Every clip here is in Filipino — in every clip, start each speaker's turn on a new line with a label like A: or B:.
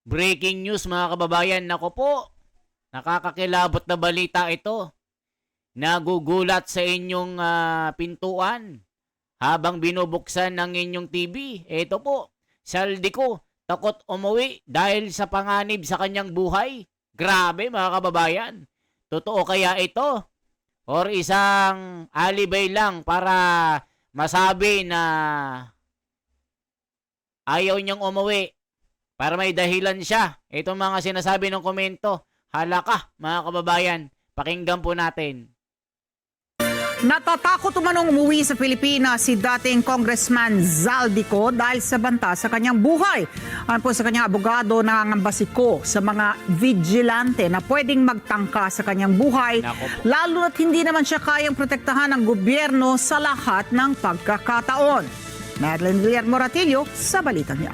A: Breaking news mga kababayan, nako po, nakakakilabot na balita ito. Nagugulat sa inyong pintuan habang binubuksan ng inyong TV. Ito po, Saldico, takot umuwi dahil sa panganib sa kanyang buhay. Grabe mga kababayan. Totoo kaya ito? Or isang alibay lang para masabi na ayaw niyang umuwi? Para may dahilan siya. Itong mga sinasabi ng komento. Hala ka, mga kababayan. Pakinggan po natin.
B: Natatakot umanong umuwi sa Pilipinas si dating Congressman Zaldico dahil sa banta sa kanyang buhay. Ano po sa kanyang abogado, nangangamba si Ko sa mga vigilante na pwedeng magtangka sa kanyang buhay, lalo na't hindi naman siya kayang protektahan ng gobyerno sa lahat ng pagkakataon. Madeline Guillermo Ratillo sa balitang niya.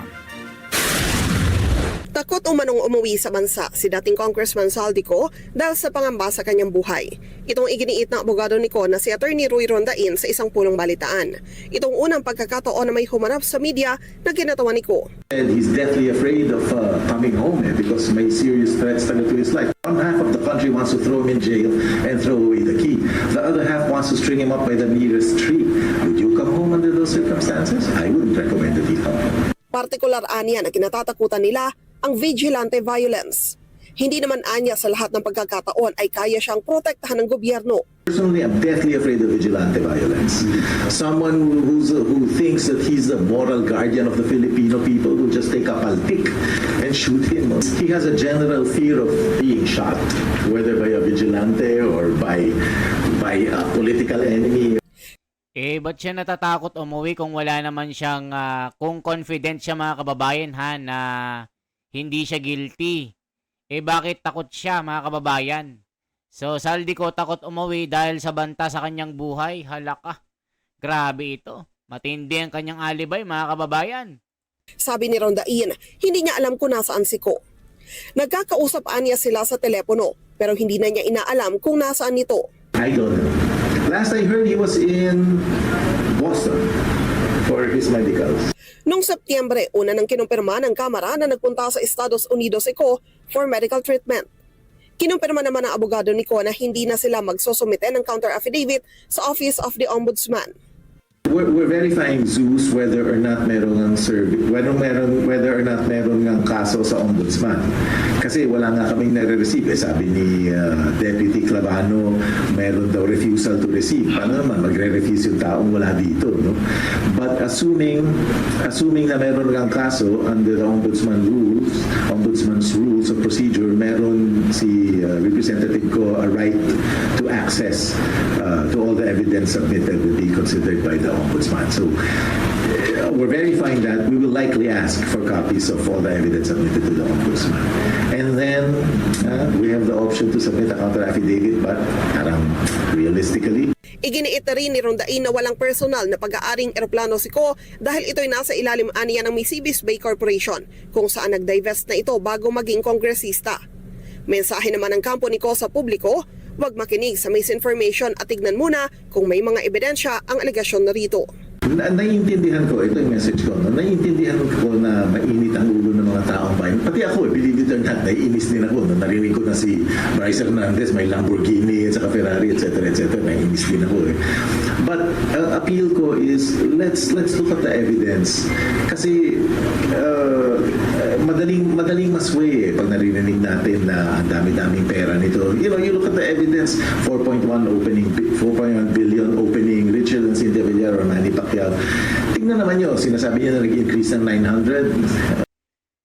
C: Takot umanong umuwi sa bansa si dating Congressman Zaldico dahil sa pangamba sa kanyang buhay. Itong iginiit ng abogado ni Ko na si Attorney Roy Rondain sa isang pulong balitaan. Itong unang pagkakataon na may humarap sa media na ginatawan ni Ko.
D: And he's deathly afraid of coming home because may serious threats to his life. One half of the country wants to throw him in jail and throw away the key. The other half wants to string him up by the nearest tree. Would you come home under those circumstances? I wouldn't recommend that he come home.
C: Partikular anya na kinatatakutan nila ang vigilante violence. Hindi naman anya sa lahat ng pagkakataon ay kaya siyang protektahan ng gobyerno.
D: Personally, I'm deathly afraid of vigilante violence. Someone who thinks that he's the moral guardian of the Filipino people will just take a paltik and shoot him. He has a general fear of being shot, whether by a vigilante or by a political enemy.
A: Ba't siya natatakot umuwi kung wala naman siyang, kung confident siya mga kababayan ha, na hindi siya guilty? Bakit takot siya mga kababayan? So, Zaldico takot umuwi dahil sa banta sa kanyang buhay. Hala ka. Grabe ito. Matindi ang kanyang alibay mga kababayan.
C: Sabi ni Rondain, hindi niya alam kung nasaan si Ko. Nagkakausap niya sila sa telepono pero hindi na niya inaalam kung nasaan nito.
D: I don't know. Last I heard, he was in Boston for his medicals.
C: Noong Setyembre, una nang kinumpirma ng Kamara na nagpunta sa Estados Unidos si Ko for medical treatment. Kinumpirma naman ng abogado ni Ko na hindi na sila magsusumite ng counter affidavit sa Office of the Ombudsman.
D: We're verifying Zeus whether or not meron ng whether or not meron ng kaso sa ombudsman. Kasi wala nga kaming nare-receive. Sabi ni Deputy Clavano, meron daw refusal to receive. Paano naman magre-refuse yung taong wala dito, no? But assuming na meron ng kaso under the ombudsman's rules of procedure, meron si representative ko a right to access to all the evidence submitted will be considered by the ombudsman. So we're verifying that. We will likely ask for copies of all the evidence submitted to the ombudsman. And then we have the option to submit a counter affidavit, but realistically,
C: Iginiit na rin ni Rondain na walang personal na pag-aaring eroplano si Ko dahil ito'y nasa ilalim aniya ng Misibis Bay Corporation kung saan nag-divest na ito bago maging kongresista. Mensahe naman ng kampo ni Ko sa publiko, huwag makinig sa misinformation at tignan muna kung may mga ebidensya ang alegasyon na rito.
D: naiintindihan ko, ito yung message ko, no? Naiintindihan ko na mainit ang ulo ng mga taong bayan. Pati ako, believe it or not, naiinis din ako. No? Narinig ko na si Bryce Hernandez, may Lamborghini, at saka Ferrari, etc. Naiinis din ako. But appeal ko is, let's look at the evidence. Kasi madaling masway pag narinig natin na ang dami-daming pera nito. You know, you look at the evidence, 4.1 billion opening, Richard and Cynthia Villar or Manny Pacquiao. Tingnan naman nyo, sinasabi niya na nag-increase ng 900.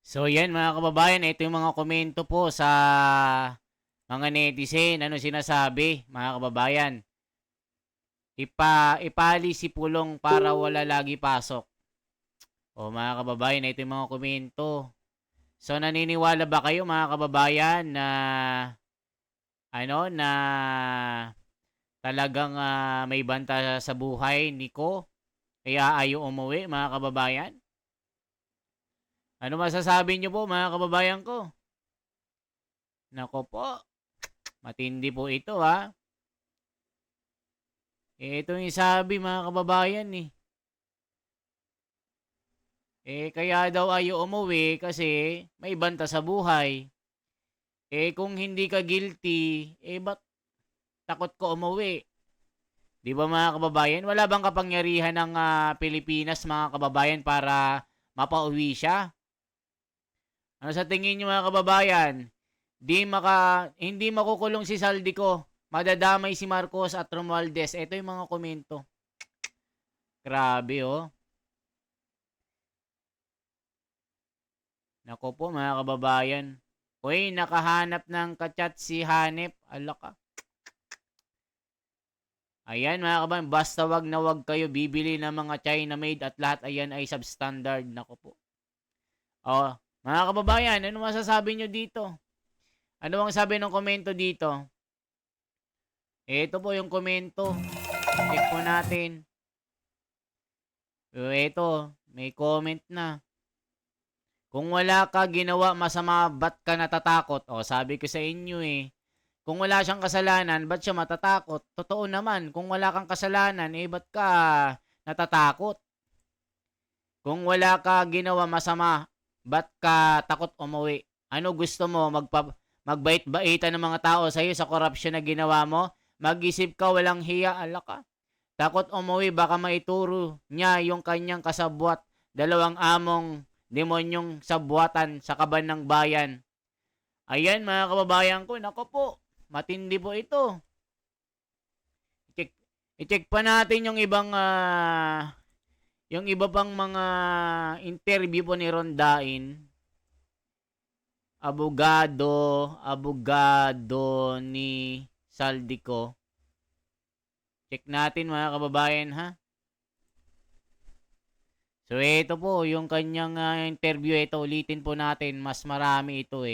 A: So yan mga kababayan, ito yung mga komento po sa mga netizen. Ano sinasabi mga kababayan? Ipali si Pulong para wala lagi pasok. O mga kababayan, ito yung mga komento. So naniniwala ba kayo mga kababayan na na talagang may banta sa buhay ni Ko kaya ayaw umuwi mga kababayan? Ano masasabi niyo po mga kababayan ko? Nako po, matindi po ito ha. Ito yung sabi mga kababayan eh. Kaya daw ayaw umuwi kasi may banta sa buhay. Kung hindi ka guilty, ba't takot ko umuwi? Di ba mga kababayan? Wala bang kapangyarihan ng Pilipinas mga kababayan para mapauwi siya? Ano sa tingin niyo mga kababayan? Hindi makukulong si Saldico. Madadamay si Marcos at Romualdez. Ito yung mga komento. Grabe oh. Nako po mga kababayan. Uy, nakahanap ng kachat si Hanep. Ala ka. Ayan mga kababayan, basta wag na wag kayo bibili ng mga China made at lahat ayan ay substandard. Nako po. Oh, mga kababayan, ano masasabi nyo dito? Ano ang sabi ng komento dito? Ito po yung komento. Check po natin. Ito, may comment na. Kung wala ka ginawa masama, ba't ka natatakot? O, sabi ko sa inyo kung wala siyang kasalanan, ba't siya matatakot? Totoo naman, kung wala kang kasalanan, ba't ka natatakot? Kung wala ka ginawa masama, ba't ka takot umuwi? Ano gusto mo? Magbait-baitan ng mga tao sa'yo sa korupsyon na ginawa mo? Mag-isip ka, walang hiya, ala ka. Takot umuwi, baka maituro niya yung kanyang kasabwat. 2 among demonyong sabwatan sa kaban ng bayan. Ayan mga kababayan ko, nako po, matindi po ito. I-check pa natin yung ibang yung iba pang mga interview po ni Rondain. Abogado ni Saldico. Check natin mga kababayan ha. So ito po yung kanyang interview, ito ulitin po natin, mas marami ito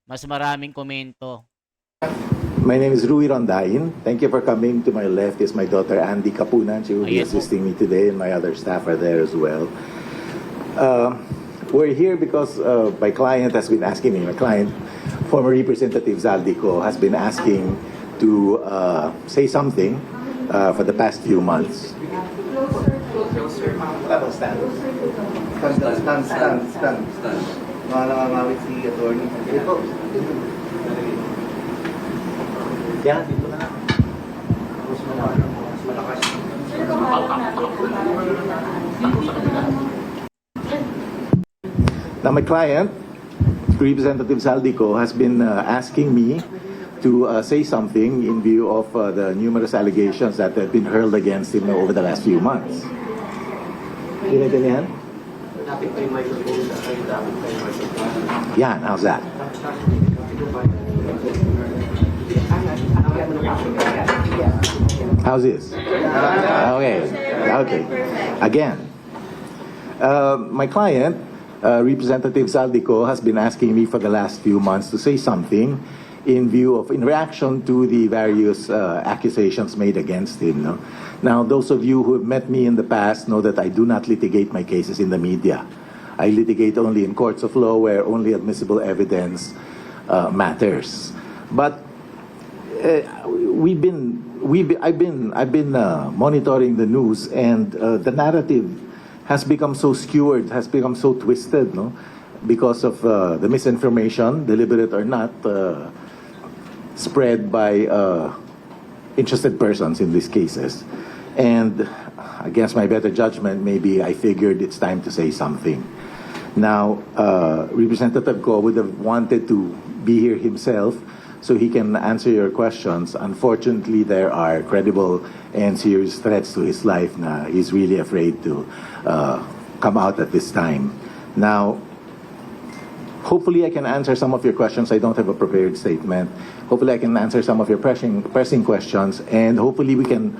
A: mas maraming komento.
D: My name is Rui Rondain. Thank you for coming. To my left is my daughter Andy Capunan. She will be
A: Ayan po.
D: assisting me today, and my other staff are there as well. We're here because my client has been asking me, former Representative Zaldico, has been asking to say something for the past few months. Stand.
E: Mga nangangawit si attorney. Ito.
D: Yan, dito na lang.
E: Mas malakas.
D: Now, my client, Representative Zaldico, has been asking me to say something in view of the numerous allegations that have been hurled against him over the last few months. Yan, how's that? How's this? Okay. Again, my client, Representative Zaldico, has been asking me for the last few months to say something in reaction to the various accusations made against him. No? Now, those of you who have met me in the past know that I do not litigate my cases in the media. I litigate only in courts of law where only admissible evidence matters. But I've been monitoring the news, and the narrative has become so skewed, has become so twisted, no, because of the misinformation, deliberate or not, spread by interested persons in these cases. And against my better judgment, maybe I figured it's time to say something. Now, Representative Go would have wanted to be here himself so he can answer your questions. Unfortunately, there are credible and serious threats to his life na he's really afraid to come out at this time. Now, hopefully I can answer some of your questions. I don't have a prepared statement. Hopefully I can answer some of your pressing questions, and hopefully we can,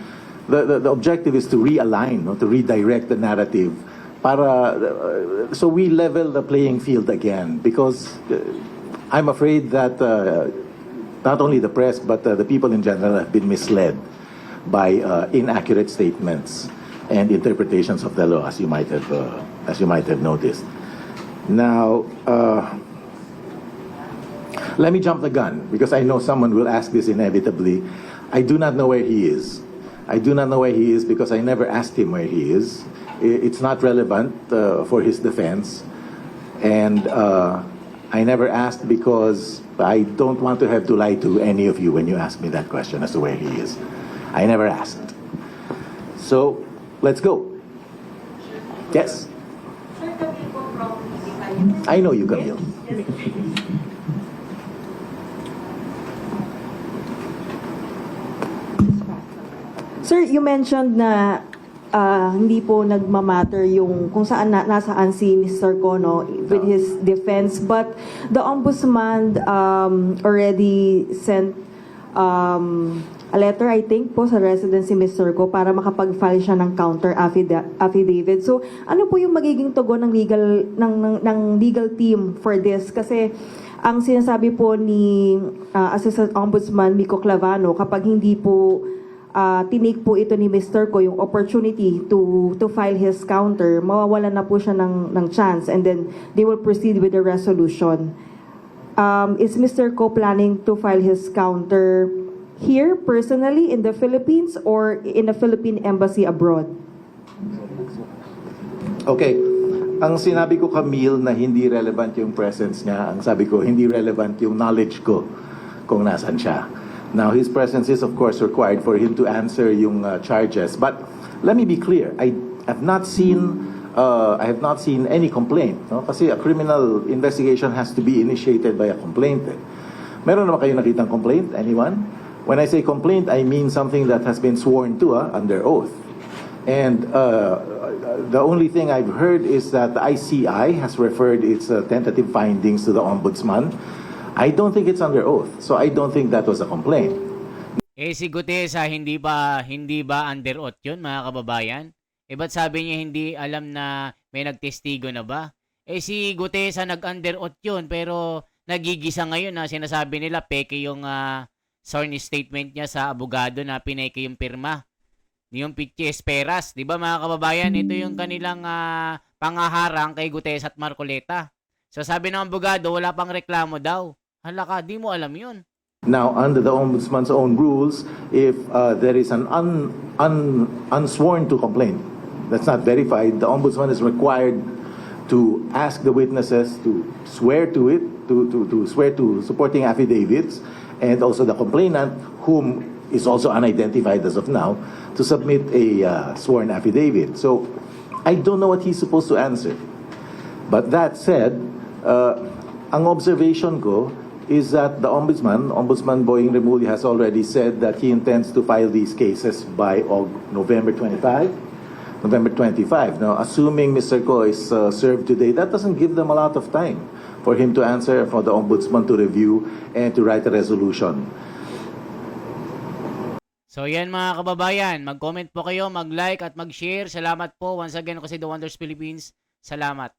D: the objective is to realign, no, to redirect the narrative para, so we level the playing field again, because I'm afraid that not only the press but the people in general have been misled by inaccurate statements and interpretations of the law, as you might have noticed. Now, let me jump the gun, because I know someone will ask this inevitably. I do not know where he is. I do not know where he is because I never asked him where he is. it's not relevant for his defense. And I never asked because I don't want to have to lie to any of you when you ask me that question as to where he is. I never asked. So, let's go. Yes? I know you, Camille.
F: Sir, you mentioned na hindi po nagmamatter yung kung saan nasaan si Mr. Kono with his defense, but the ombudsman already sent a letter, I think, po sa residence si Mr. Ko para makapag-file siya ng counter affidavit. So, ano po yung magiging tugon ng legal team for this? Kasi ang sinasabi po ni Assistant Ombudsman Miko Clavano, kapag hindi po tinake po ito ni Mr. Ko yung opportunity to file his counter, mawawalan na po siya ng chance, and then they will proceed with the resolution. Is Mr. Ko planning to file his counter here personally in the Philippines or in the Philippine embassy abroad?
D: Okay. Ang sinabi ko, Camille, na hindi relevant yung presence niya. Ang sabi ko, hindi relevant yung knowledge ko kung nasan siya. Now, his presence is, of course, required for him to answer yung charges. But let me be clear. I have not seen any complaint. No? Kasi a criminal investigation has to be initiated by a complaint. Meron naman kayo nakitang complaint? Anyone? When I say complaint, I mean something that has been sworn to under oath. And the only thing I've heard is that the ICI has referred its tentative findings to the Ombudsman. I don't think it's under oath, so I don't think that was a complaint.
A: Si Gutesa, hindi ba under oath yun, mga kababayan? Ba't sabi niya hindi alam na may nagtestigo na ba? Si Gutesa nag-under oath yun, pero nagigisa ngayon na sinasabi nila peke yung sworn statement niya sa abogado na pineke yung pirma. Yung Pichi Esperas, di ba mga kababayan? Ito yung kanilang pangaharang kay Gutesa at Marcoleta. So sabi ng abogado, wala pang reklamo daw. Hala ka, di mo alam yun.
D: Now, under the Ombudsman's own rules, if there is an unsworn to complaint that's not verified, the Ombudsman is required to ask the witnesses to swear to it, to swear to supporting affidavits, and also the complainant, whom is also unidentified as of now, to submit a sworn affidavit. So, I don't know what he's supposed to answer. But that said, ang observation ko is that the Ombudsman Boying Remulla, has already said that he intends to file these cases by November 25. Now, assuming Mr. Ko is served today, that doesn't give them a lot of time for him to answer, for the Ombudsman to review and to write a resolution.
A: So yan mga kababayan, mag-comment po kayo, mag-like at mag-share. Salamat po once again kasi The Wonders Philippines. Salamat.